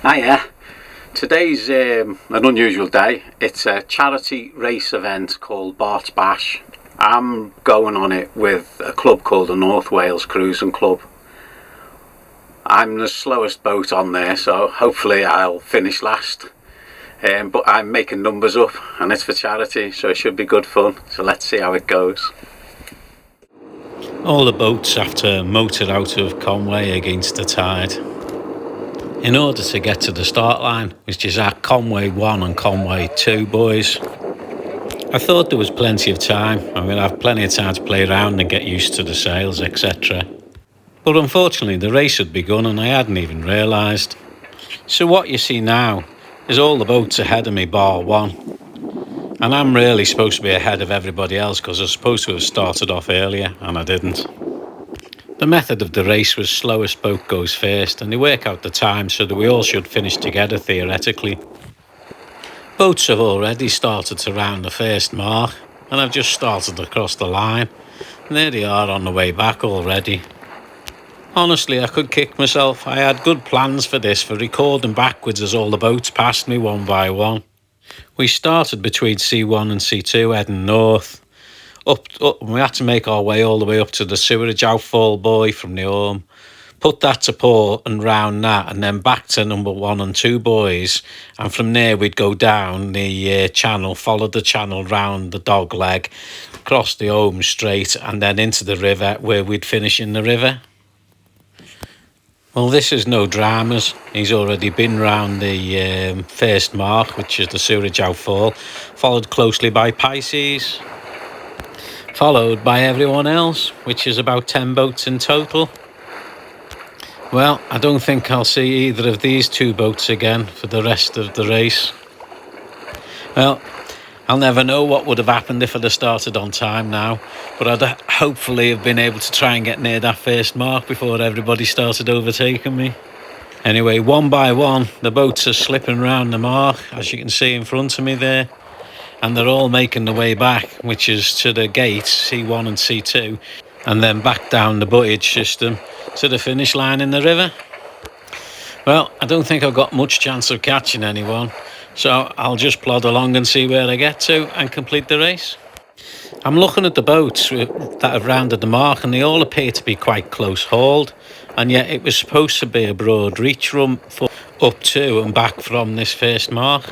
Hiya. Today's an unusual day. It's a charity race event called Barts Bash. I'm going on it with a club called the North Wales Cruising Club. I'm the slowest boat on there, so hopefully I'll finish last. But I'm making numbers up and it's for charity, so it should be good fun. So let's see how it goes. All the boats have to motor out of Conway against the tide in order to get to the start line, which is at Conway 1 and Conway 2, boys. I thought there was plenty of time. I'm going to have plenty of time to play around and get used to the sails, etc. But unfortunately the race had begun and I hadn't even realised. So what you see now is all the boats ahead of me bar one. And I'm really supposed to be ahead of everybody else because I was supposed to have started off earlier and I didn't. The method of the race was slowest boat goes first, and they work out the time so that we all should finish together theoretically. Boats have already started to round the first mark and I've just started across the line and there they are on the way back already. Honestly, I could kick myself. I had good plans for this, for recording backwards as all the boats passed me one by one. We started between C1 and C2 heading north. Up, we had to make our way all the way up to the sewerage outfall buoy from the Orme, put that to port and round that, and then back to number 1 and 2 buoys, and from there we'd go down the channel, follow the channel round the dog leg, across the Orme straight, and then into the river where we'd finish in the river. Well, this is no dramas. He's already been round the first mark, which is the sewerage outfall, followed closely by Pisces, followed by everyone else, which is about 10 boats in total. Well, I don't think I'll see either of these 2 boats again for the rest of the race. Well, I'll never know what would have happened if I'd have started on time now, but I'd hopefully have been able to try and get near that first mark before everybody started overtaking me. Anyway, one by one, the boats are slipping round the mark, as you can see in front of me there, and they're all making the way back, which is to the gates, C1 and C2, and then back down the buoyage system to the finish line in the river. Well, I don't think I've got much chance of catching anyone, so I'll just plod along and see where I get to and complete the race. I'm looking at the boats that have rounded the mark and they all appear to be quite close hauled, and yet it was supposed to be a broad reach run for up to and back from this first mark.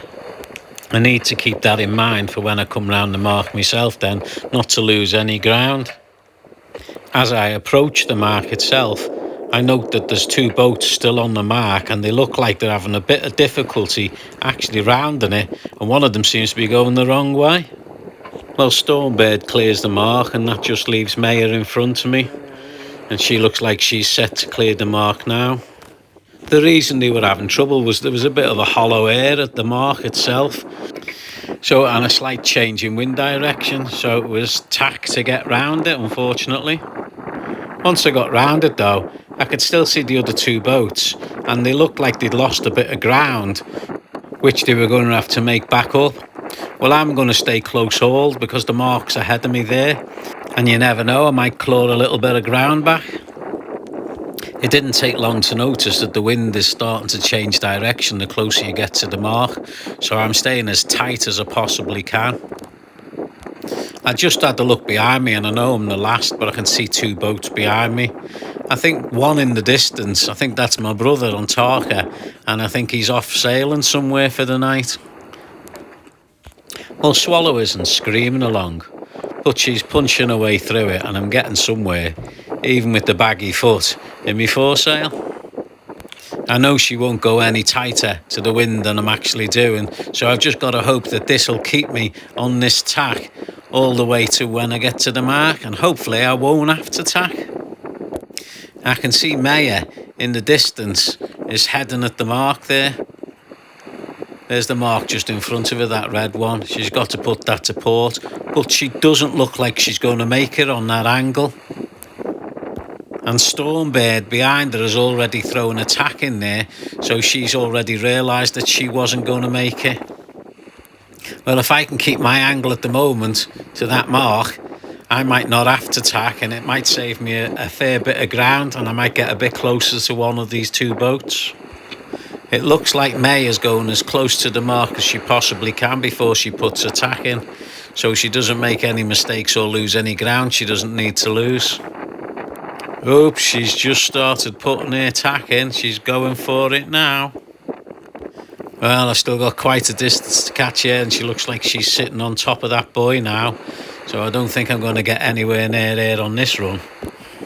I need to keep that in mind for when I come round the mark myself then, not to lose any ground. As I approach the mark itself, I note that there's 2 boats still on the mark and they look like they're having a bit of difficulty actually rounding it, and one of them seems to be going the wrong way. Well, Stormbird clears the mark and that just leaves Maya in front of me, and she looks like she's set to clear the mark now. The reason they were having trouble was there was a bit of a hollow air at the mark itself, and a slight change in wind direction, so it was tack to get round it, unfortunately. Once I got round it though, I could still see the other 2 boats and they looked like they'd lost a bit of ground, which they were going to have to make back up. Well, I'm going to stay close hauled because the mark's ahead of me there, and you never know, I might claw a little bit of ground back. It didn't take long to notice that the wind is starting to change direction the closer you get to the mark, so I'm staying as tight as I possibly can. I just had to look behind me and I know I'm the last, but I can see 2 boats behind me. I think one in the distance, I think that's my brother on Tarka, and I think he's off sailing somewhere for the night. Well, Swallow isn't screaming along, but she's punching her way through it and I'm getting somewhere, even with the baggy foot in my foresail. I know she won't go any tighter to the wind than I'm actually doing, so I've just got to hope that this will keep me on this tack all the way to when I get to the mark, and hopefully I won't have to tack. I can see Maya in the distance is heading at the mark there. There's the mark just in front of her, that red one. She's got to put that to port, but she doesn't look like she's going to make it on that angle. And Stormbird behind her has already thrown a tack in there, so she's already realised that she wasn't going to make it. Well, if I can keep my angle at the moment to that mark, I might not have to tack, and it might save me a fair bit of ground, and I might get a bit closer to one of these 2 boats. It looks like May is going as close to the mark as she possibly can before she puts her tack in, so she doesn't make any mistakes or lose any ground she doesn't need to lose. Oops, she's just started putting her tack in. She's going for it now. Well, I've still got quite a distance to catch her, and she looks like she's sitting on top of that buoy now, so I don't think I'm going to get anywhere near her on this run.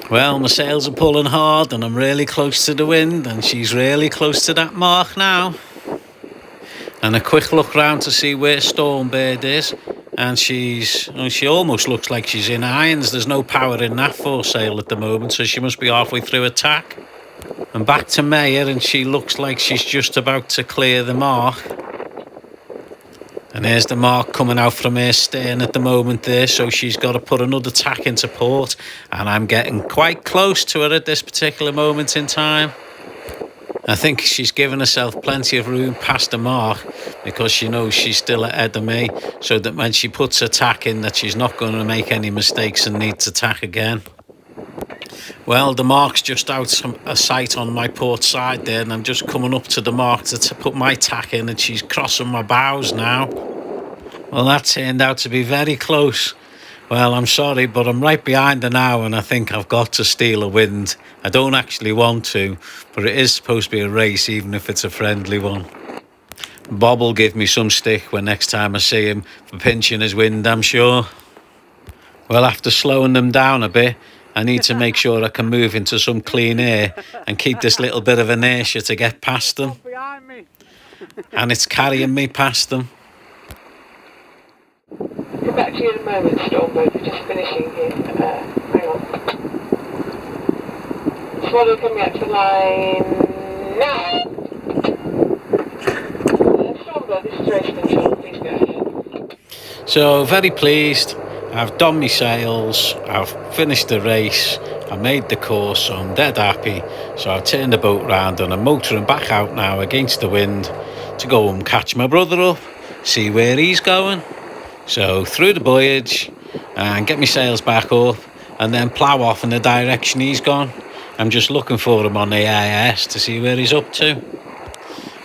Well, my sails are pulling hard and I'm really close to the wind, and she's really close to that mark now. And a quick look round to see where Stormbird is, and she almost looks like she's in irons. There's no power in that foresail at the moment, so she must be halfway through a tack. And back to Mayer, and she looks like she's just about to clear the mark. And there's the mark coming out from her stern at the moment there, so she's got to put another tack into port, and I'm getting quite close to her at this particular moment in time. I think she's given herself plenty of room past the mark because she knows she's still ahead of me, so that when she puts her tack in that she's not going to make any mistakes and need to tack again. Well, the mark's just out of sight on my port side there, and I'm just coming up to the mark to put my tack in, and she's crossing my bows now. Well, that turned out to be very close. Well, I'm sorry, but I'm right behind her now, and I think I've got to steal a wind. I don't actually want to, but it is supposed to be a race, even if it's a friendly one. Bob will give me some stick when next time I see him for pinching his wind, I'm sure. Well, after slowing them down a bit, I need to make sure I can move into some clean air and keep this little bit of inertia to get past them. And it's carrying me past them. Come back to you in a moment, Stormbird. We're just finishing here. Hang on. Swallow coming up to line now. Stormbird, this is race control. Please go ahead. So, very pleased. I've done my sails, I've finished the race, I made the course, so I'm dead happy. So I've turned the boat round and I'm motoring back out now against the wind to go and catch my brother up, see where he's going. So through the voyage and get my sails back up and then plough off in the direction he's gone. I'm just looking for him on the AIS to see where he's up to.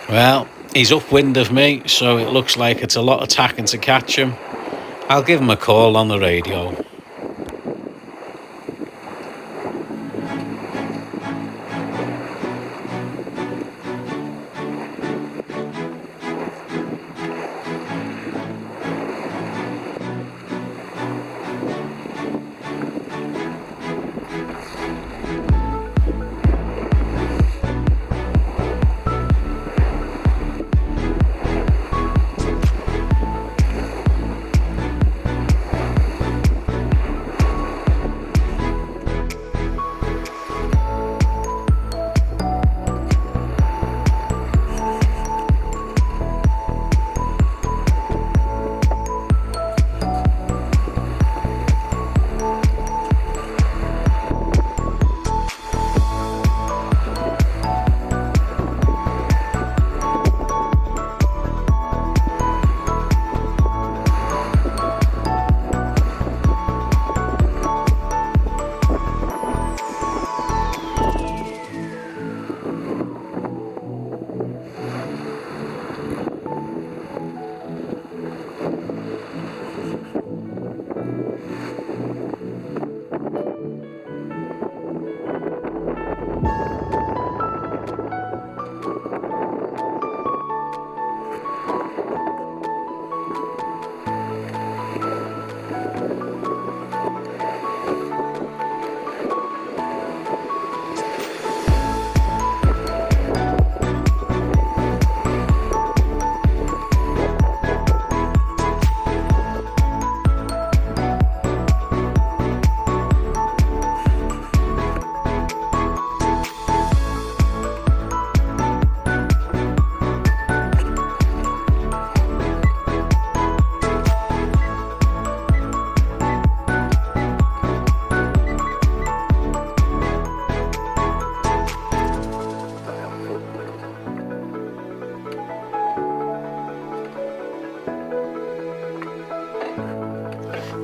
Well, he's upwind of me, so it looks like it's a lot of tacking to catch him. I'll give him a call on the radio.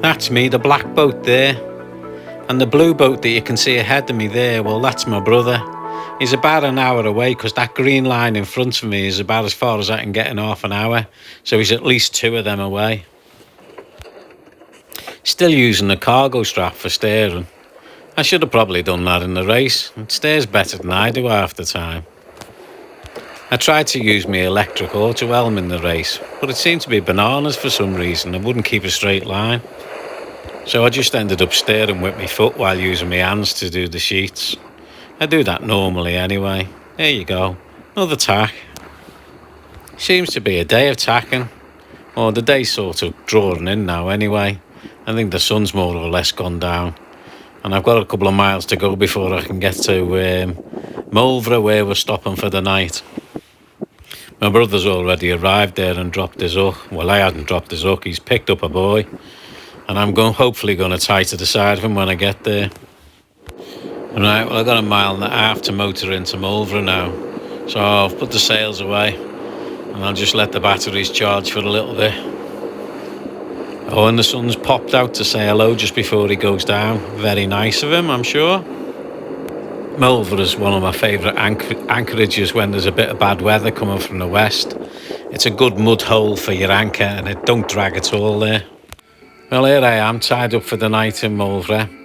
That's me, the black boat there. And the blue boat that you can see ahead of me there, well, that's my brother. He's about an hour away because that green line in front of me is about as far as I can get in half an hour. So he's at least 2 of them away. Still using the cargo strap for steering. I should have probably done that in the race. It steers better than I do half the time. I tried to use my electric auto helm in the race, but it seemed to be bananas for some reason and wouldn't keep a straight line. So I just ended up steering with my foot while using my hands to do the sheets. I do that normally anyway. There you go, another tack. Seems to be a day of tacking, or the day's sort of drawing in now anyway. I think the sun's more or less gone down, and I've got a couple of miles to go before I can get to Mulvra, where we're stopping for the night. My brother's already arrived there and dropped his hook. Well, I hadn't dropped his hook, he's picked up a buoy, and I'm hopefully going to tie to the side of him when I get there. Right, well, I've got a mile and a half to motor into Mulvra now, so I've put the sails away and I'll just let the batteries charge for a little bit. Oh, and the sun's popped out to say hello just before he goes down. Very nice of him, I'm sure. Mulvra is one of my favourite anchorages when there's a bit of bad weather coming from the west. It's a good mud hole for your anchor and it don't drag at all there. Well, here I am, tied up for the night in Mulvra.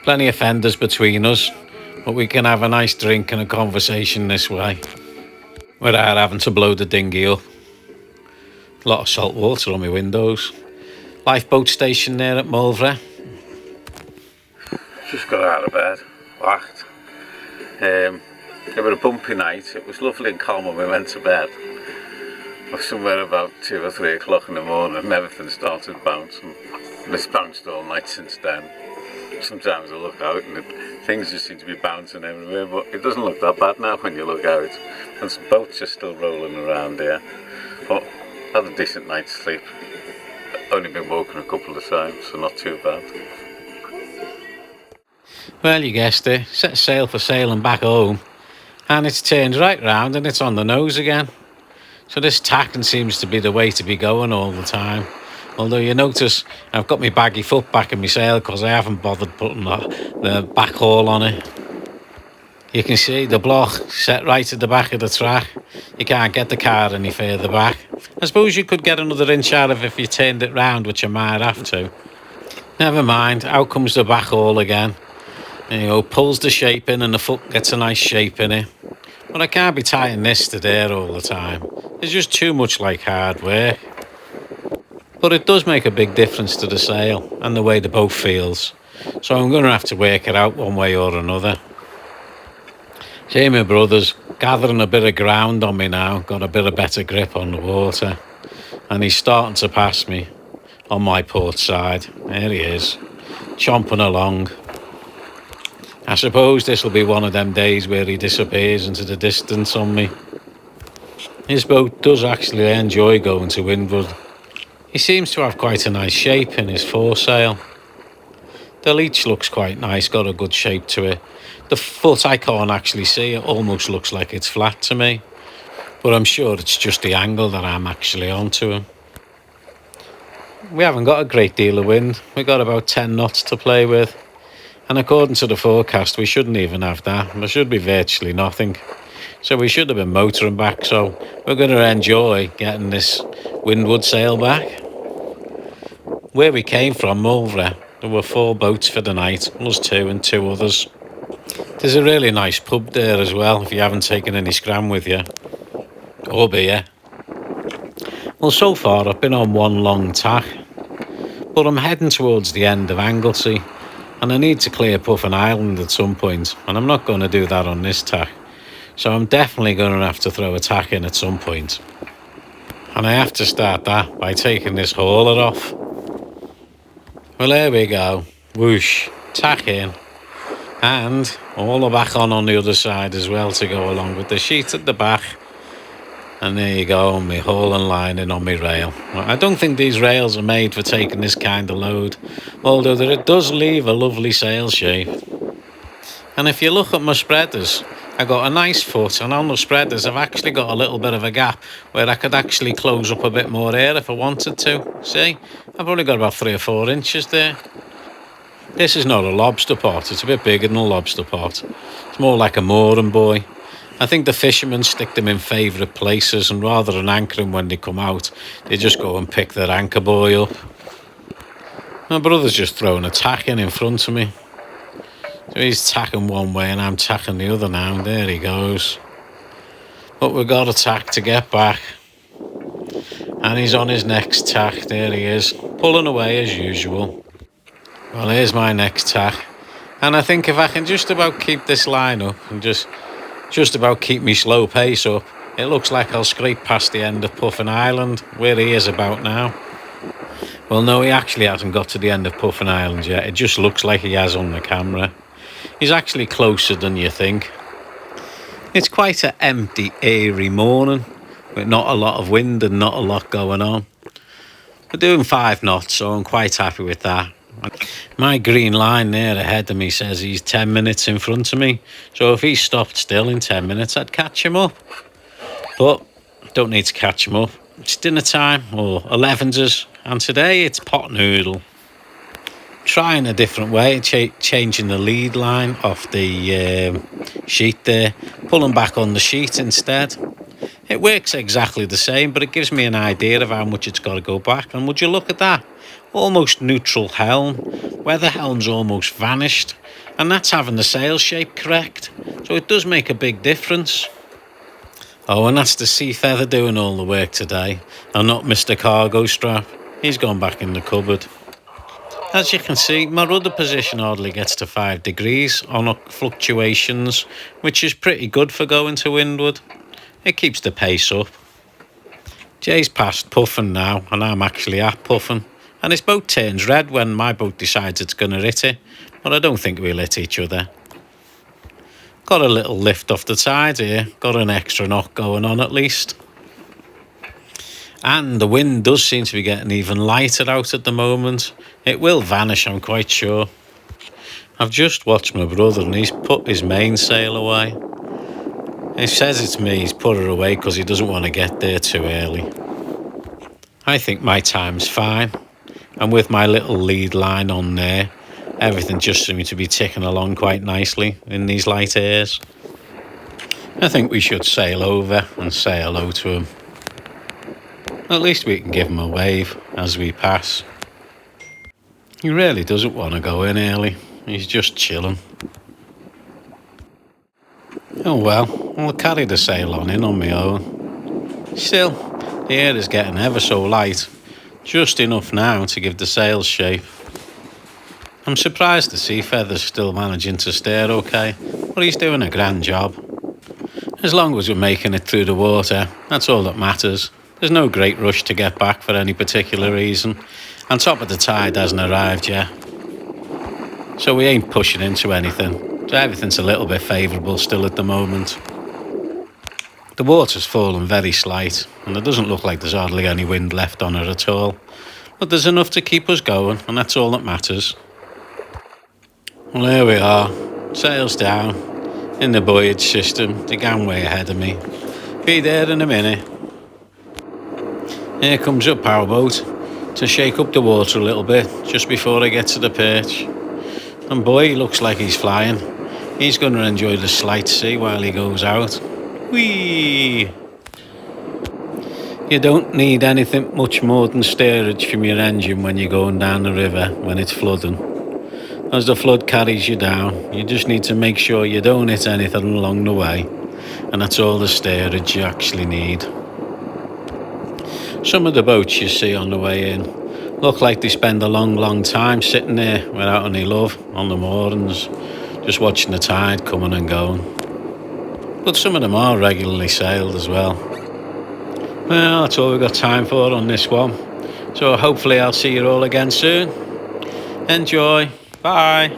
Plenty of fenders between us, but we can have a nice drink and a conversation this way without having to blow the dinghy up. A lot of salt water on my windows. Lifeboat station there at Mulvra. Just got out of bed, whacked. It was a bumpy night. It was lovely and calm when we went to bed. But somewhere about 2 or 3 o'clock in the morning and everything started bouncing. And it's bounced all night since then. Sometimes I look out and things just seem to be bouncing everywhere, but it doesn't look that bad now when you look out. And some boats are still rolling around here. But I had a decent night's sleep. Only been woken a couple of times, so not too bad. Well, you guessed it. Set sail for sailing back home, and it's turned right round and it's on the nose again. So this tacking seems to be the way to be going all the time. Although you notice I've got my baggy foot back in my sail because I haven't bothered putting the back haul on it. You can see the block set right at the back of the track. You can't get the car any further back. I suppose you could get another inch out of it if you turned it round, which you might have to. Never mind, out comes the back haul again. There you go, pulls the shape in and the foot gets a nice shape in it. But I can't be tying this to there all the time. It's just too much like hard work. But it does make a big difference to the sail and the way the boat feels. So I'm going to have to work it out one way or another. See, my brother's gathering a bit of ground on me now, got a bit of better grip on the water. And he's starting to pass me on my port side. There he is, chomping along. I suppose this will be one of them days where he disappears into the distance on me. His boat does actually enjoy going to windward. He seems to have quite a nice shape in his foresail. The leech looks quite nice, got a good shape to it. The foot I can't actually see, it almost looks like it's flat to me. But I'm sure it's just the angle that I'm actually onto him. We haven't got a great deal of wind. We've got about 10 knots to play with. And according to the forecast, we shouldn't even have that. There should be virtually nothing. So we should have been motoring back. So we're going to enjoy getting this windward sail back. Where we came from, Mulvra, there were 4 boats for the night. Us 2 and 2 others. There's a really nice pub there as well, if you haven't taken any scram with you. Or beer. Well, so far I've been on one long tack. But I'm heading towards the end of Anglesey. And I need to clear Puffin Island at some point, and I'm not going to do that on this tack. So I'm definitely going to have to throw a tack in at some point. And I have to start that by taking this hauler off. Well, there we go. Whoosh, tack in. And all the back on the other side as well to go along with the sheet at the back. And there you go, my hauling line in on my rail. Well, I don't think these rails are made for taking this kind of load, although it does leave a lovely sail shape. And if you look at my spreaders, I got a nice foot, and on the spreaders I've actually got a little bit of a gap where I could actually close up a bit more air if I wanted to. See, I've only got about 3 or 4 inches there. This is not a lobster pot, it's a bit bigger than a lobster pot. It's more like a mooring buoy. I think the fishermen stick them in favourite places, and rather than anchoring when they come out, they just go and pick their anchor buoy up. My brother's just throwing a tacking in front of me. So he's tacking one way and I'm tacking the other now. There he goes. But we've got a tack to get back. And he's on his next tack. There he is, pulling away as usual. Well, here's my next tack. And I think if I can just about keep this line up and just about keep me slow pace up, it looks like I'll scrape past the end of Puffin Island, where he is about now. Well, no, he actually hasn't got to the end of Puffin Island yet. It just looks like he has on the camera. He's actually closer than you think. It's quite an empty, airy morning, with not a lot of wind and not a lot going on. We're doing 5 knots, so I'm quite happy with that. My green line there ahead of me says he's 10 minutes in front of me, so if he stopped still in 10 minutes, I'd catch him up. But don't need to catch him up. It's dinner time, or 11's, and today it's pot noodle. Trying a different way, changing the lead line off the sheet there, pulling back on the sheet instead. It works exactly the same, but it gives me an idea of how much it's got to go back. And would you look at that? Almost neutral helm, where the helm's almost vanished, and that's having the sail shape correct. So it does make a big difference. Oh, and that's the sea feather doing all the work today, and not Mr. Cargo Strap. He's gone back in the cupboard. As you can see, my rudder position hardly gets to 5 degrees on fluctuations, which is pretty good for going to windward. It keeps the pace up. Jay's past Puffin now, and I'm actually at Puffin. And his boat turns red when my boat decides it's going to hit it, but I don't think we'll hit each other. Got a little lift off the tide here, got an extra knock going on at least. And the wind does seem to be getting even lighter out at the moment. It will vanish, I'm quite sure. I've just watched my brother and he's put his mainsail away. He says it's me, he's put her away because he doesn't want to get there too early. I think my time's fine. And with my little lead line on there, everything just seems to be ticking along quite nicely in these light airs. I think we should sail over and say hello to him. At least we can give him a wave as we pass. He really doesn't want to go in early. He's just chilling. Oh well, I'll carry the sail on in on my own. Still, the air is getting ever so light. Just enough now to give the sails shape. I'm surprised the sea feather's still managing to steer okay, but he's doing a grand job. As long as we're making it through the water, that's all that matters. There's no great rush to get back for any particular reason, and top of the tide hasn't arrived yet. So we ain't pushing into anything, so everything's a little bit favourable still at the moment. The water's fallen very slight, and it doesn't look like there's hardly any wind left on it at all. But there's enough to keep us going, and that's all that matters. Well, here we are, sails down, in the buoyage system, the gangway ahead of me. Be there in a minute. Here comes a powerboat to shake up the water a little bit just before I get to the perch. And boy, he looks like he's flying. He's going to enjoy the slight sea while he goes out. Whee! You don't need anything much more than steerage from your engine when you're going down the river when it's flooding. As the flood carries you down, you just need to make sure you don't hit anything along the way. And that's all the steerage you actually need. Some of the boats you see on the way in look like they spend a long time sitting there without any love on the moorings, just watching the tide coming and going. But some of them are regularly sailed as well. Well, that's all we've got time for on this one. So hopefully I'll see you all again soon. Enjoy. Bye.